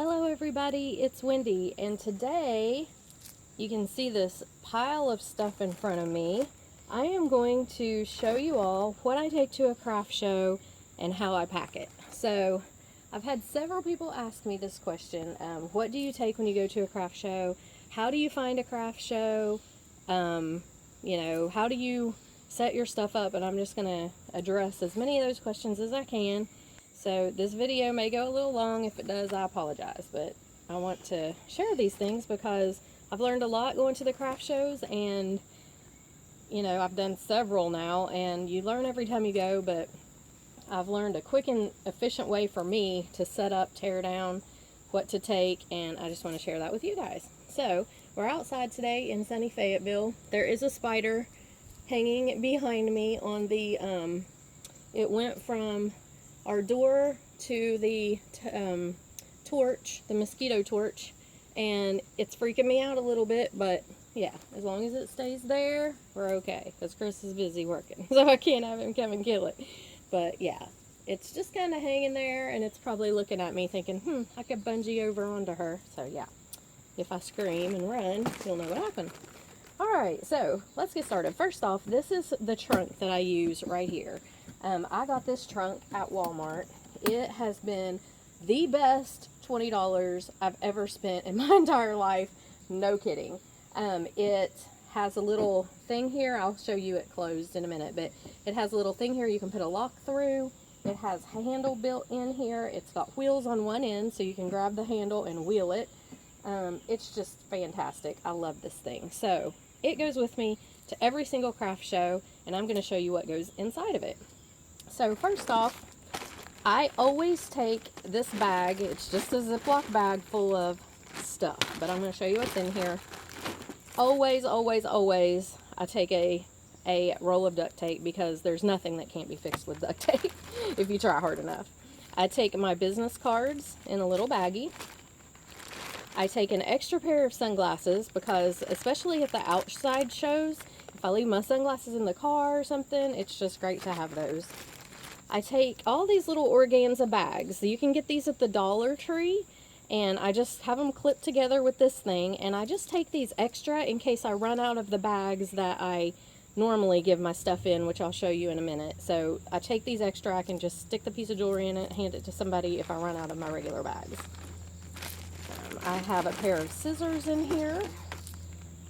Hello everybody, it's Wendy, and today you can see this pile of stuff in front of me. I am going to show you all what I take to a craft show and how I pack it. So I've had several people ask me this question. What do you take when you go to a craft show? How do you find a craft show? How do you set your stuff up? And I'm just going to address as many of those questions as I can. So this video may go a little long. If it does, I apologize, but I want to share these things because I've learned a lot going to the craft shows, and I've done several now, and you learn every time you go, but I've learned a quick and efficient way for me to set up, tear down, what to take, and I just want to share that with you guys. So we're outside today in sunny Fayetteville. There is a spider hanging behind me on the, it went from our door to the torch, the mosquito torch, and it's freaking me out a little bit, but yeah, as long as it stays there, we're okay, because Chris is busy working, so I can't have him come and kill it. But yeah, it's just kind of hanging there, and it's probably looking at me thinking, I could bungee over onto her. So yeah, if I scream and run, you'll know what happened. Alright, so let's get started. First off, this is the trunk that I use right here. I got this trunk at Walmart. It has been the best $20 I've ever spent in my entire life. No kidding. It has a little thing here. I'll show you it closed in a minute, but it has a little thing here you can put a lock through. It has a handle built in here. It's got wheels on one end, so you can grab the handle and wheel it. It's just fantastic. I love this thing. So it goes with me to every single craft show, and I'm going to show you what goes inside of it. So first off, I always take this bag. It's just a Ziploc bag full of stuff, but I'm going to show you what's in here. Always, always, always, I take a roll of duct tape, because there's nothing that can't be fixed with duct tape if you try hard enough. I take my business cards in a little baggie. I take an extra pair of sunglasses, because especially at the outside shows, if I leave my sunglasses in the car or something, it's just great to have those. I take all these little organza bags. You can get these at the Dollar Tree, and I just have them clipped together with this thing, and I just take these extra in case I run out of the bags that I normally give my stuff in, which I'll show you in a minute. So I take these extra. I can just stick the piece of jewelry in it, hand it to somebody if I run out of my regular bags. I have a pair of scissors in here,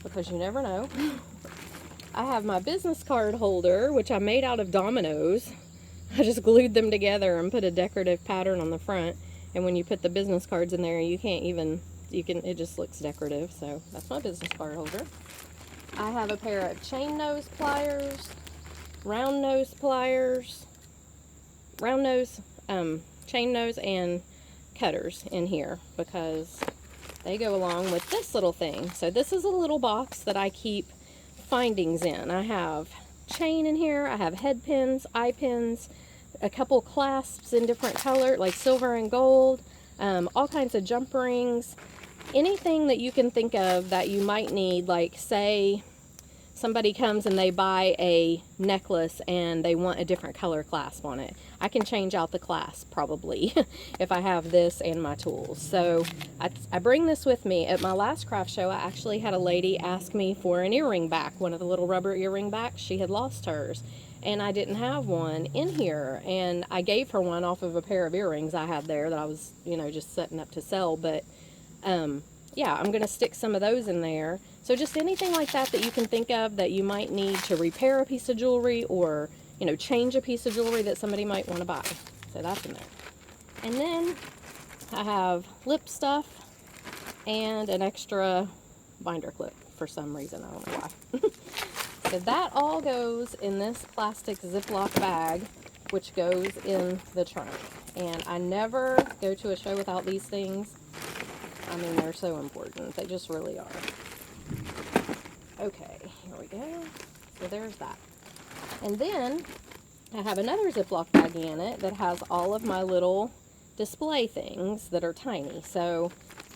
because you never know. I have my business card holder, which I made out of dominoes. I just glued them together and put a decorative pattern on the front, and when you put the business cards in there, it just looks decorative. So that's my business card holder. I have a pair of chain nose pliers, round nose pliers, chain nose, and cutters in here, because they go along with this little thing. So this is a little box that I keep findings in. I have chain in here, I have head pins, eye pins, a couple clasps in different color, like silver and gold, all kinds of jump rings, anything that you can think of that you might need. Like, say somebody comes and they buy a necklace and they want a different color clasp on it. I can change out the clasp probably if I have this and my tools. So I bring this with me. At my last craft show, I actually had a lady ask me for an earring back, one of the little rubber earring backs. She had lost hers, and I didn't have one in here, and I gave her one off of a pair of earrings I had there that I was, just setting up to sell. But yeah, I'm going to stick some of those in there. So just anything like that that you can think of that you might need to repair a piece of jewelry, or, change a piece of jewelry that somebody might want to buy. So that's in there. And then I have lip stuff and an extra binder clip for some reason. I don't know why. So that all goes in this plastic Ziploc bag, which goes in the trunk. And I never go to a show without these things. I mean, they're so important. They just really are. Okay, here we go. So there's that. And then I have another Ziploc baggie in it that has all of my little display things that are tiny. So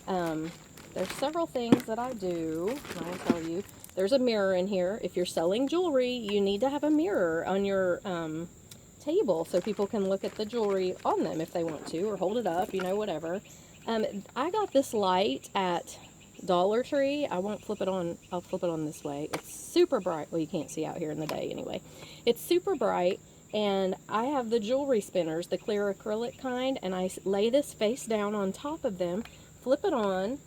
there's several things that I do. I will tell you. There's a mirror in here. If you're selling jewelry, you need to have a mirror on your table so people can look at the jewelry on them if they want to, or hold it up, whatever. I got this light at Dollar Tree. I won't flip it on. I'll flip it on this way. It's super bright. Well, you can't see out here in the day anyway. It's super bright, and I have the jewelry spinners, the clear acrylic kind, and I lay this face down on top of them, flip it on,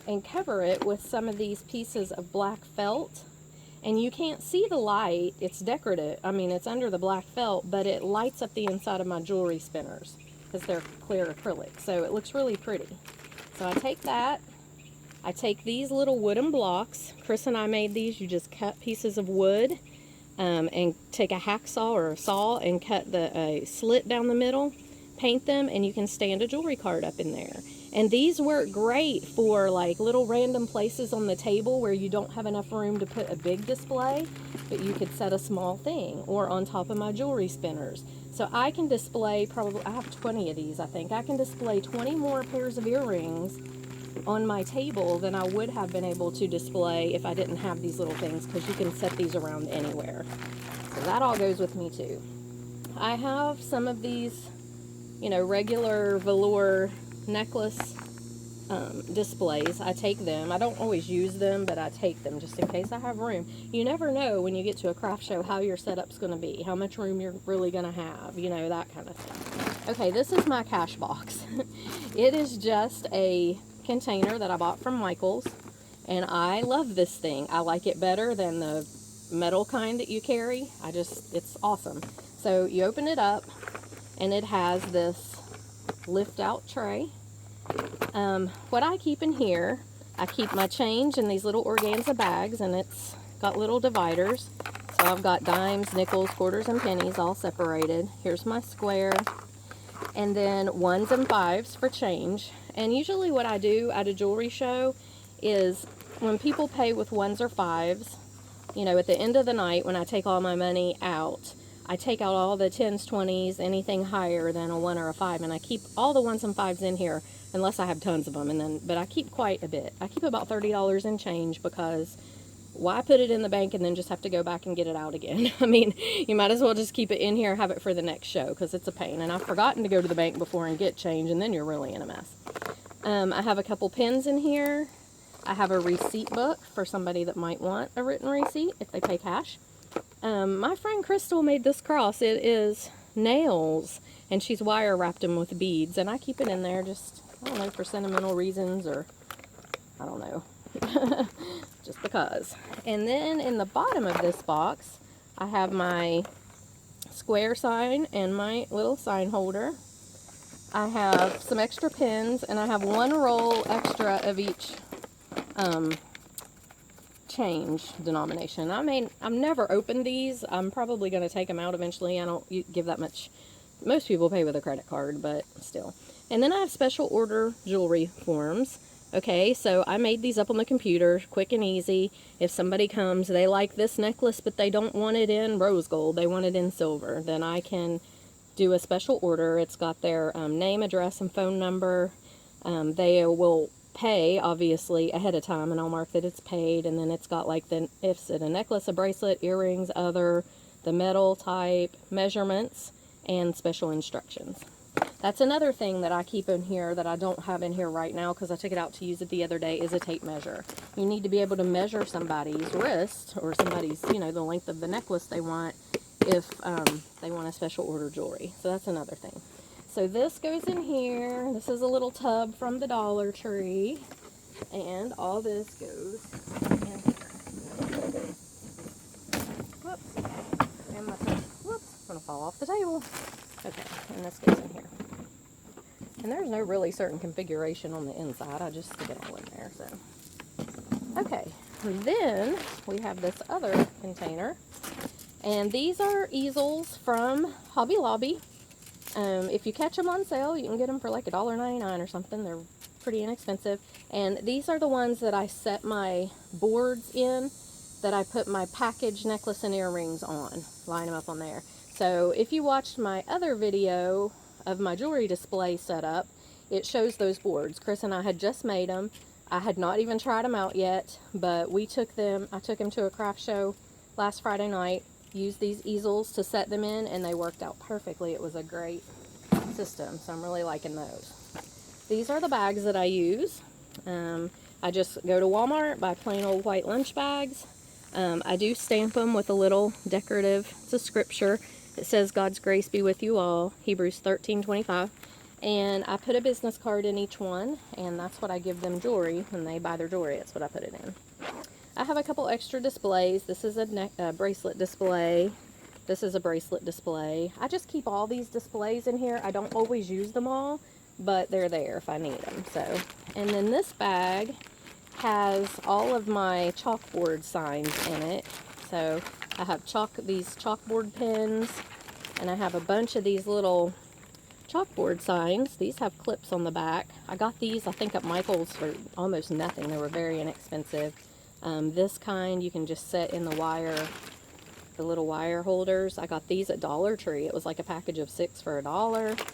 and cover it with some of these pieces of black felt. And you can't see the light. It's decorative. I mean, it's under the black felt, but it lights up the inside of my jewelry spinners because they're clear acrylic. So it looks really pretty. So I take that. I take these little wooden blocks. Chris and I made these. You just cut pieces of wood and take a hacksaw or a saw and cut a slit down the middle, paint them, and you can stand a jewelry card up in there. And these work great for like little random places on the table where you don't have enough room to put a big display, but you could set a small thing, or on top of my jewelry spinners. So I can display probably, I have 20 of these, I think. I can display 20 more pairs of earrings on my table than I would have been able to display if I didn't have these little things, because you can set these around anywhere. So that all goes with me too. I have some of these, you know, regular velour necklace displays. I take them. I don't always use them, but I take them just in case I have room. You never know when you get to a craft show how your setup's going to be, how much room you're really going to have, you know, that kind of thing. Okay, this is my cash box. It is just a container that I bought from Michael's, and I love this thing. I like it better than the metal kind that you carry. It's awesome. So you open it up, and it has this lift out tray. What I keep in here, I keep my change in these little organza bags, and it's got little dividers. So I've got dimes, nickels, quarters, and pennies all separated. Here's my square, and then ones and fives for change. And usually what I do at a jewelry show is when people pay with ones or fives, you know, at the end of the night when I take all my money out, I take out all the 10s, 20s, anything higher than a 1 or a 5, and I keep all the 1s and 5s in here, unless I have tons of them, but I keep quite a bit. I keep about $30 in change, because why put it in the bank and then just have to go back and get it out again? I mean, you might as well just keep it in here, have it for the next show, because it's a pain. And I've forgotten to go to the bank before and get change, and then you're really in a mess. I have a couple pens in here. I have a receipt book for somebody that might want a written receipt if they pay cash. My friend Crystal made this cross. It is nails, and she's wire wrapped them with beads, and I keep it in there just, I don't know, for sentimental reasons, or I don't know, just because. And then in the bottom of this box, I have my square sign and my little sign holder. I have some extra pins, and I have one roll extra of each change denomination. I've never opened these. I'm probably going to take them out eventually. I don't give that much. Most people pay with a credit card, but still. And then I have special order jewelry forms. Okay, so I made these up on the computer, quick and easy. If somebody comes, they like this necklace, but they don't want it in rose gold, they want it in silver, then I can do a special order. It's got their name, address, and phone number. They will pay, obviously, ahead of time, and I'll mark that it's paid, and then it's got like if it's a necklace, a bracelet, earrings, other, the metal type, measurements, and special instructions. That's another thing that I keep in here that I don't have in here right now, because I took it out to use it the other day, is a tape measure. You need to be able to measure somebody's wrist, or somebody's, you know, the length of the necklace they want, if they want a special order jewelry. So that's another thing. So this goes in here. This is a little tub from the Dollar Tree, and all this goes in here. Whoops. And my tub. Whoops. I'm going to fall off the table. Okay, and this goes in here. And there's no really certain configuration on the inside. I just stick it all in there. So, okay. And then we have this other container. And these are easels from Hobby Lobby. If you catch them on sale, you can get them for like $1.99 or something. They're pretty inexpensive. And these are the ones that I set my boards in, that I put my package necklace and earrings on. Line them up on there. So if you watched my other video of my jewelry display setup, it shows those boards. Chris and I had just made them. I had not even tried them out yet, but I took them to a craft show last Friday night, used these easels to set them in, and they worked out perfectly. It was a great system, so I'm really liking those. these are the bags that I use. I just go to Walmart, buy plain old white lunch bags. I do stamp them with a little decorative, it's a scripture. It says, God's grace be with you all, Hebrews 13:25. And I put a business card in each one, and that's what I give them jewelry when they buy their jewelry. That's what I put it in. I have a couple extra displays. This is a bracelet display. This is a bracelet display. I just keep all these displays in here. I don't always use them all, but they're there if I need them. So, and then this bag has all of my chalkboard signs in it. So I have these chalkboard pins, and I have a bunch of these little chalkboard signs. These have clips on the back. I got these, I think, at Michael's for almost nothing. They were very inexpensive. This kind you can just set in the little wire holders. I got these at Dollar Tree. It was like a package of 6 for $1.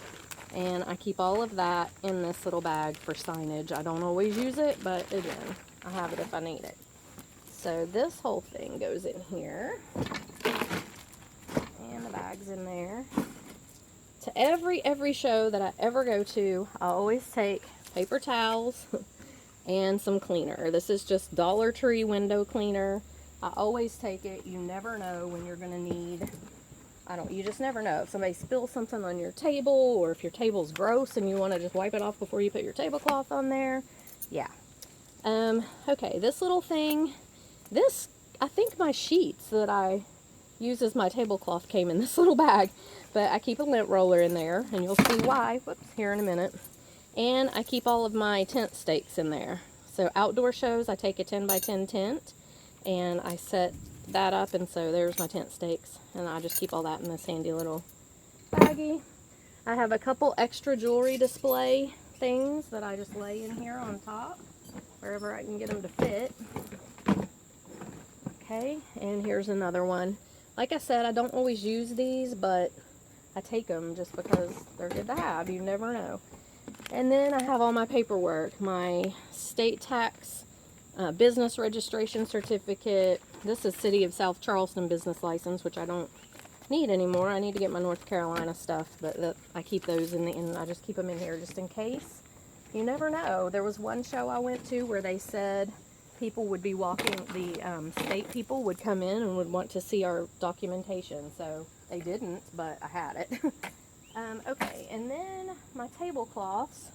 And I keep all of that in this little bag for signage. I don't always use it, but again, I have it if I need it. So this whole thing goes in here. And the bag's in there. To every show that I ever go to, I always take paper towels and some cleaner. This is just Dollar Tree window cleaner. I always take it. You never know when you're gonna need, you just never know. If somebody spills something on your table, or if your table's gross and you wanna just wipe it off before you put your tablecloth on there. Yeah. Okay, this little thing, I think my sheets that I use as my tablecloth came in this little bag, but I keep a lint roller in there, and you'll see why, here in a minute. And I keep all of my tent stakes in there. So outdoor shows, I take a 10 by 10 tent, and I set that up, and so there's my tent stakes, and I just keep all that in this handy little baggie. I have a couple extra jewelry display things that I just lay in here on top, wherever I can get them to fit. Okay, and here's another one. Like I said, I don't always use these, but I take them just because they're good to have. You never know. And then I have all my paperwork, my state tax, business registration certificate. This is City of South Charleston business license, which I don't need anymore. I need to get my North Carolina stuff, but I keep those and I just keep them in here just in case. You never know. There was one show I went to where they said people would be walking, the state people would come in and would want to see our documentation. So they didn't, but I had it. Okay, and then my tablecloths.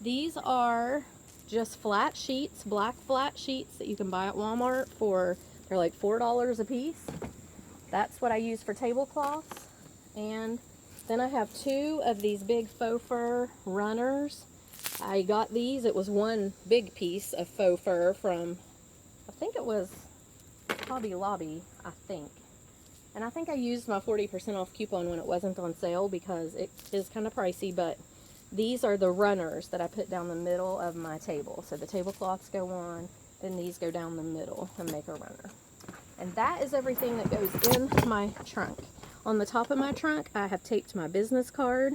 These are just flat sheets, black flat sheets that you can buy at Walmart they're like $4 a piece. That's what I use for tablecloths. And then I have 2 of these big faux fur runners. I got these. It was one big piece of faux fur from, I think it was Hobby Lobby, I think. And I think I used my 40% off coupon when it wasn't on sale because it is kind of pricey, but these are the runners that I put down the middle of my table. So the tablecloths go on, then these go down the middle and make a runner. And that is everything that goes in my trunk. On the top of my trunk, I have taped my business card.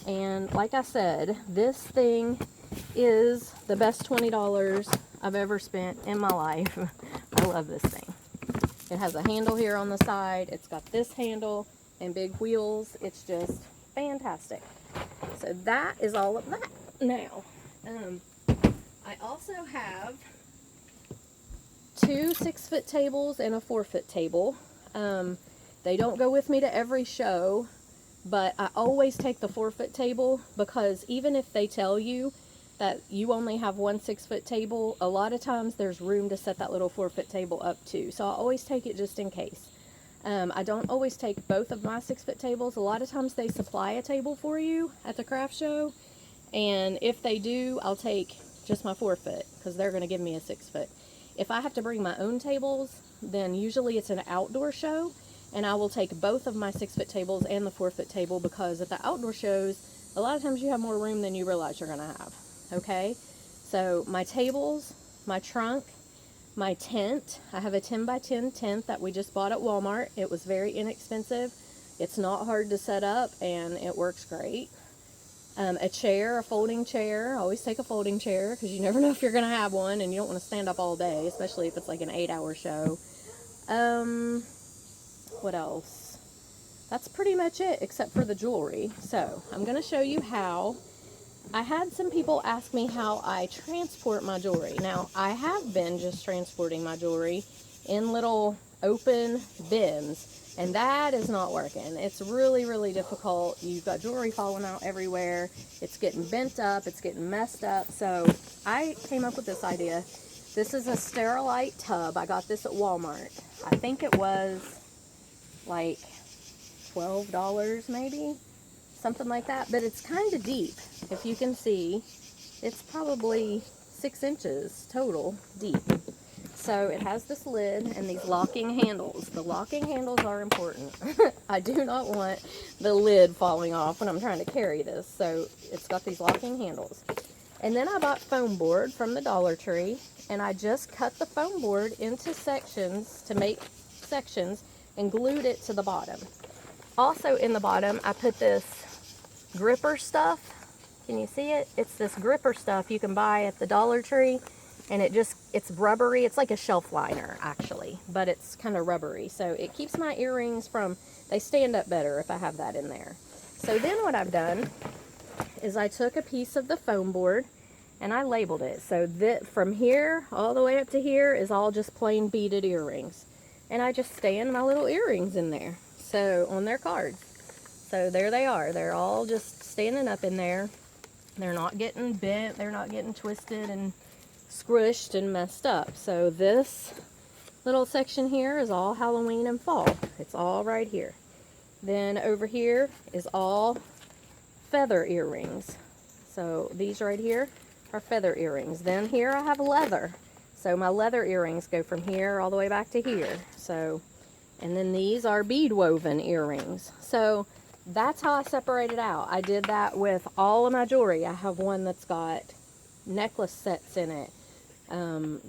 And like I said, this thing is the best $20 I've ever spent in my life. I love this thing. It has a handle here on the side. It's got this handle and big wheels. It's just fantastic. So that is all of that. Now, I also have 2 6-foot tables and a 4-foot table. They don't go with me to every show, but I always take the 4-foot table because even if they tell you that you only have 1 6-foot table, a lot of times there's room to set that little 4-foot table up too. So I always take it just in case. I don't always take both of my 6-foot tables. A lot of times they supply a table for you at the craft show, and if they do, I'll take just my 4-foot because they're going to give me a 6-foot. If I have to bring my own tables, then usually it's an outdoor show, and I will take both of my 6-foot tables and the 4-foot table because at the outdoor shows, a lot of times you have more room than you realize you're going to have. Okay, so my tables, my trunk, my tent. I have a 10 by 10 tent that we just bought at Walmart. It was very inexpensive. It's not hard to set up and it works great. A chair, a folding chair. I always take a folding chair because you never know if you're going to have one and you don't want to stand up all day, especially if it's like an 8-hour show. What else? That's pretty much it except for the jewelry. So I'm going to show you how I had some people ask me how I transport my jewelry. Now, I have been just transporting my jewelry in little open bins, and that is not working. It's really, really difficult. You've got jewelry falling out everywhere. It's getting bent up. It's getting messed up. So I came up with this idea. This is a Sterilite tub. I got this at Walmart. I think it was like $12 maybe, something like that, but it's kind of deep. If you can see, it's probably 6 inches total deep. So it has this lid and these locking handles. The locking handles are important. I do not want the lid falling off when I'm trying to carry this, so it's got these locking handles. And then I bought foam board from the Dollar Tree, and I just cut the foam board into sections to make sections and glued it to the bottom. Also in the bottom, I put this gripper stuff. Can you see it? It's this gripper stuff you can buy at the Dollar Tree, and it's rubbery. It's like a shelf liner actually, but it's kind of rubbery. So it keeps my earrings they stand up better if I have that in there. So then what I've done is I took a piece of the foam board and I labeled it. So that from here all the way up to here is all just plain beaded earrings. And I just stand my little earrings in there. So on their cards. So there they are. They're all just standing up in there. They're not getting bent. They're not getting twisted and squished and messed up. So this little section here is all Halloween and fall. It's all right here. Then over here is all feather earrings. So these right here are feather earrings. Then here I have leather. So my leather earrings go from here all the way back to here. So, and then these are bead woven earrings. So that's how I separate it out. I did that with all of my jewelry. I have one that's got necklace sets in it.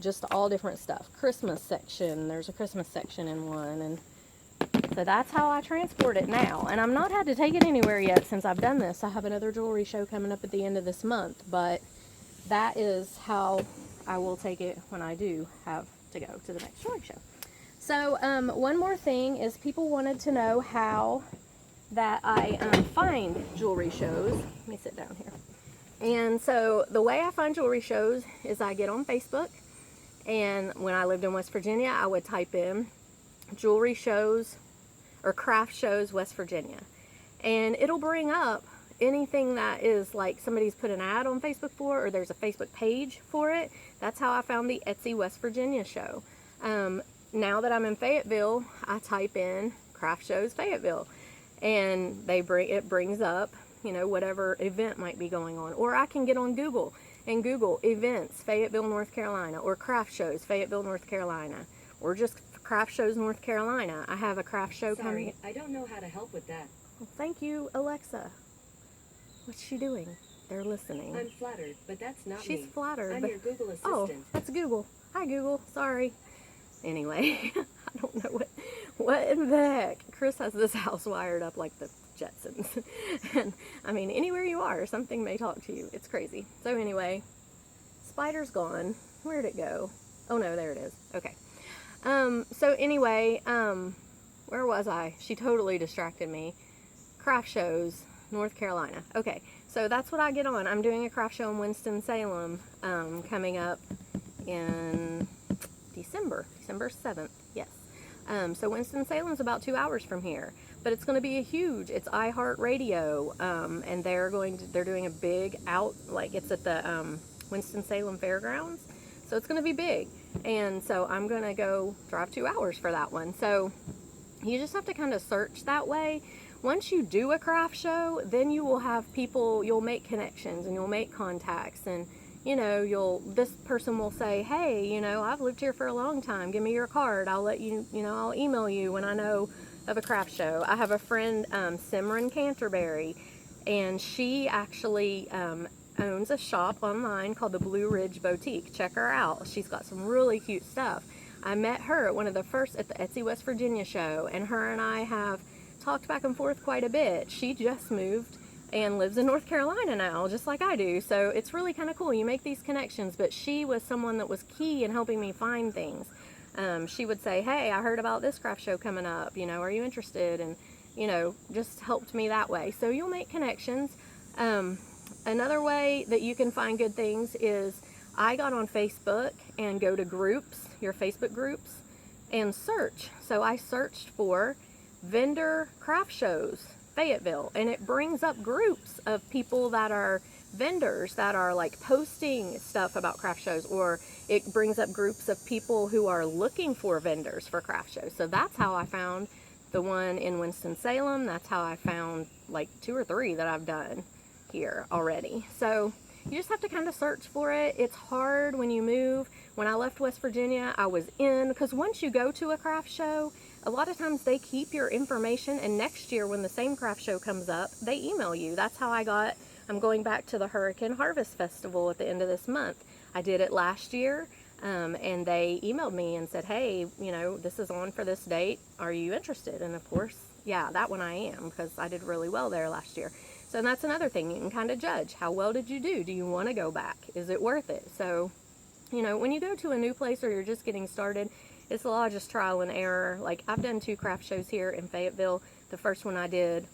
Just all different stuff. Christmas section. There's a Christmas section in one. And so that's how I transport it now. And I've not had to take it anywhere yet since I've done this. I have another jewelry show coming up at the end of this month. But that is how I will take it when I do have to go to the next jewelry show. So one more thing is people wanted to know how that I find jewelry shows. Let me sit down here. And so the way I find jewelry shows is I get on Facebook, and when I lived in West Virginia, I would type in jewelry shows or craft shows West Virginia, and it'll bring up anything that is like somebody's put an ad on Facebook for, or there's a Facebook page for it. That's how I found the Etsy West Virginia show. Now that I'm in Fayetteville, I type in craft shows Fayetteville, and it brings up, you know, whatever event might be going on. Or I can get on Google and Google events Fayetteville, North Carolina, or craft shows Fayetteville, North Carolina, or just craft shows North Carolina. I have a craft show coming. I don't know how to help with that. Well, thank you, Alexa. What's she doing? They're listening. I'm flattered, but that's not me. She's flattered. I'm your Google assistant. Oh, that's Google. Hi, Google. Sorry. Anyway, I don't know what in the heck. Chris has this house wired up like the Jetsons. And, I mean, anywhere you are, something may talk to you. It's crazy. So anyway, spider's gone. Where'd it go? Oh, no, there it is. Okay. So anyway, where was I? She totally distracted me. Craft shows, North Carolina. Okay, so that's what I get on. I'm doing a craft show in Winston-Salem coming up in December 7th, yes. So Winston-Salem's about 2 hours from here, but it's going to be it's iHeartRadio, and they're doing a big it's at the Winston-Salem Fairgrounds, so it's going to be big, and so I'm going to go drive 2 hours for that one. So you just have to kind of search that way. Once you do a craft show, then you will have people, you'll make connections and you'll make contacts, and you know, this person will say, hey, you know, I've lived here for a long time. Give me your card. I'll let you, I'll email you when I know of a craft show. I have a friend, Simran Canterbury, and she actually owns a shop online called the Blue Ridge Boutique. Check her out. She's got some really cute stuff. I met her at one of the first at the Etsy West Virginia show, and her and I have talked back and forth quite a bit. She just moved and lives in North Carolina now, just like I do. So it's really kind of cool. You make these connections, but she was someone that was key in helping me find things. She would say, hey, I heard about this craft show coming up, are you interested? And, just helped me that way. So you'll make connections. Another way that you can find good things is I got on Facebook and go to groups, your Facebook groups, and search. So I searched for vendor craft shows, Fayetteville, and it brings up groups of people that are vendors that are like posting stuff about craft shows, or it brings up groups of people who are looking for vendors for craft shows. So that's how I found the one in Winston-Salem. That's how I found like 2 or 3 that I've done here already. So you just have to kind of search for it. It's hard when you move. When I left West Virginia, I was in, because once you go to a craft show, a lot of times they keep your information, and next year when the same craft show comes up, they email you. That's how I'm going back to the Hurricane Harvest Festival at the end of this month. I did it last year, and they emailed me and said, hey, you know, this is on for this date. Are you interested? And of course, yeah, that one I am, because I did really well there last year. So that's another thing. You can kind of judge. How well did you do? Do you want to go back? Is it worth it? So, you know, when you go to a new place or you're just getting started, it's a lot of just trial and error. Like, I've done 2 craft shows here in Fayetteville. The first one I did,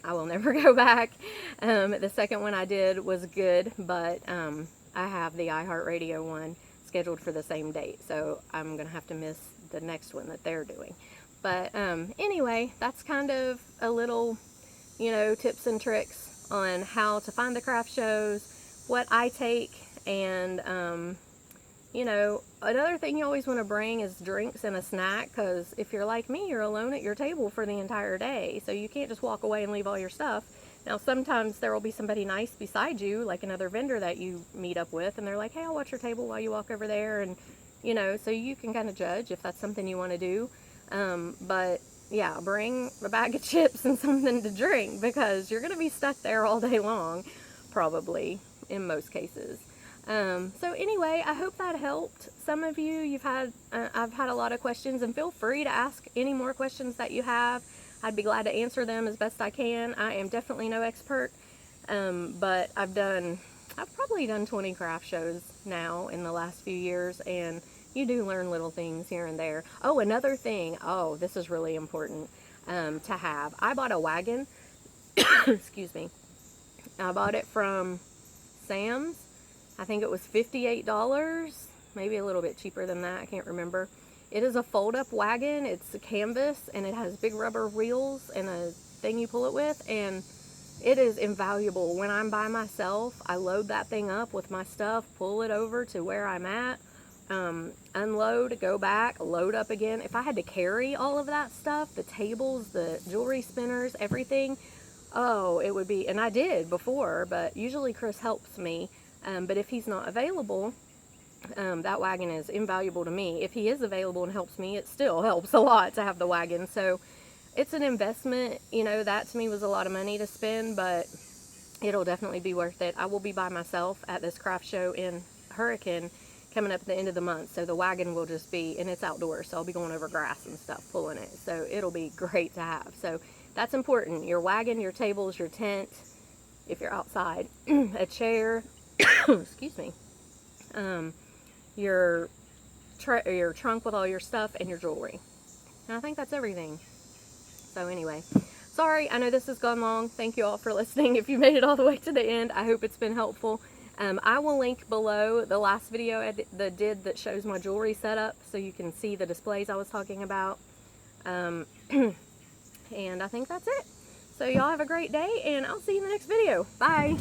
I will never go back. The second one I did was good, but I have the iHeartRadio one scheduled for the same date, so I'm going to have to miss the next one that they're doing. But anyway, that's kind of a little, you know, tips and tricks on how to find the craft shows, what I take, and you know, another thing you always want to bring is drinks and a snack, because if you're like me, you're alone at your table for the entire day, so you can't just walk away and leave all your stuff. Now, sometimes there will be somebody nice beside you, like another vendor that you meet up with, and they're like, hey, I'll watch your table while you walk over there, and, you know, so you can kind of judge if that's something you want to do. But, yeah, bring a bag of chips and something to drink, because you're going to be stuck there all day long, probably, in most cases. So anyway, I hope that helped some of you. I've had a lot of questions, and feel free to ask any more questions that you have. I'd be glad to answer them as best I can. I am definitely no expert, but I've probably done 20 craft shows now in the last few years, and you do learn little things here and there. Oh, another thing. Oh, this is really important to have. I bought a wagon. Excuse me. I bought it from Sam's. I think it was $58, maybe a little bit cheaper than that, I can't remember. It is a fold-up wagon. It's a canvas, and it has big rubber wheels and a thing you pull it with, and it is invaluable. When I'm by myself, I load that thing up with my stuff, pull it over to where I'm at, unload, go back, load up again. If I had to carry all of that stuff, the tables, the jewelry spinners, everything, oh, it would be, and I did before, but usually Chris helps me. But if he's not available, that wagon is invaluable to me. If he is available and helps me, it still helps a lot to have the wagon. So it's an investment. You know, that to me was a lot of money to spend, but it'll definitely be worth it. I will be by myself at this craft show in Hurricane coming up at the end of the month. So the wagon will just be, and it's outdoors, so I'll be going over grass and stuff, pulling it. So it'll be great to have. So that's important. Your wagon, your tables, your tent, if you're outside, a chair, excuse me, your trunk with all your stuff, and your jewelry. And I think that's everything. So anyway, sorry, I know this has gone long. Thank you all for listening. If you made it all the way to the end, I hope it's been helpful. I will link below the last video that shows my jewelry setup, so you can see the displays I was talking about. And I think that's it. So y'all have a great day, and I'll see you in the next video. Bye.